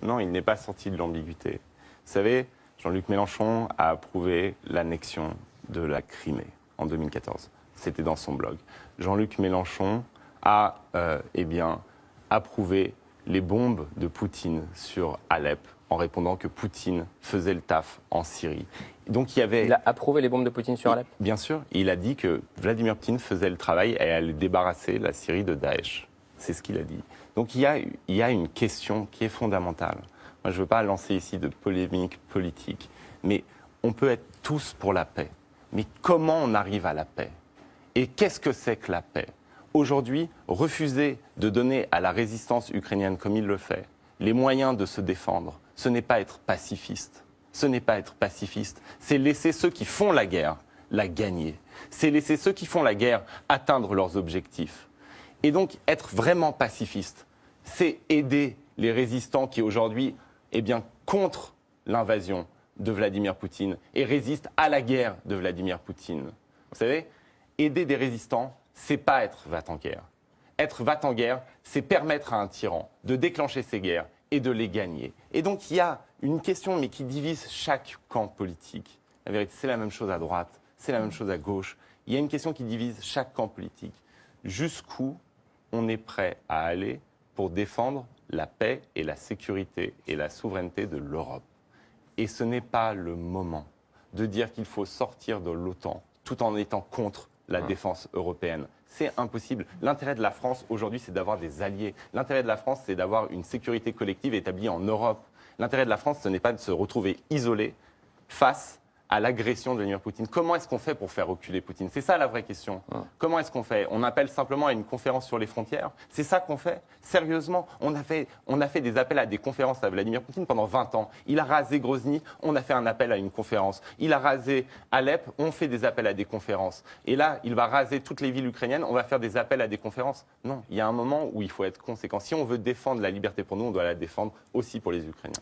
Non, il n'est pas sorti de l'ambiguïté. Vous savez, Jean-Luc Mélenchon a approuvé l'annexion de la Crimée en 2014. C'était dans son blog. Jean-Luc Mélenchon a approuvé les bombes de Poutine sur Alep en répondant que Poutine faisait le taf en Syrie. Donc il a approuvé les bombes de Poutine sur Alep ? Bien sûr, il a dit que Vladimir Poutine faisait le travail et allait débarrasser la Syrie de Daesh. C'est ce qu'il a dit. Donc il y a une question qui est fondamentale. Moi, je ne veux pas lancer ici de polémique politique, mais on peut être tous pour la paix. Mais comment on arrive à la paix ? Et qu'est-ce que c'est que la paix ? Aujourd'hui, refuser de donner à la résistance ukrainienne, comme il le fait, les moyens de se défendre, ce n'est pas être pacifiste. Ce n'est pas être pacifiste, c'est laisser ceux qui font la guerre la gagner. C'est laisser ceux qui font la guerre atteindre leurs objectifs. Et donc, être vraiment pacifiste, c'est aider les résistants qui aujourd'hui, contre l'invasion de Vladimir Poutine et résistent à la guerre de Vladimir Poutine. Vous savez, aider des résistants, c'est pas être va-t-en-guerre. Être va-t-en-guerre, c'est permettre à un tyran de déclencher ses guerres et de les gagner. Et donc, il y a une question, mais qui divise chaque camp politique. La vérité, c'est la même chose à droite, c'est la même chose à gauche. Il y a une question qui divise chaque camp politique. Jusqu'où on est prêt à aller pour défendre la paix et la sécurité et la souveraineté de l'Europe. Et ce n'est pas le moment de dire qu'il faut sortir de l'OTAN tout en étant contre la défense européenne. C'est impossible. L'intérêt de la France aujourd'hui, c'est d'avoir des alliés. L'intérêt de la France, c'est d'avoir une sécurité collective établie en Europe. L'intérêt de la France, ce n'est pas de se retrouver isolé face à l'agression de Vladimir Poutine. Comment est-ce qu'on fait pour faire reculer Poutine ? C'est ça la vraie question. Comment est-ce qu'on fait ? On appelle simplement à une conférence sur les frontières ? C'est ça qu'on fait ? Sérieusement, on a fait des appels à des conférences à Vladimir Poutine pendant 20 ans. Il a rasé Grozny, on a fait un appel à une conférence. Il a rasé Alep, on fait des appels à des conférences. Et là, il va raser toutes les villes ukrainiennes, on va faire des appels à des conférences. Non, il y a un moment où il faut être conséquent. Si on veut défendre la liberté pour nous, on doit la défendre aussi pour les Ukrainiens.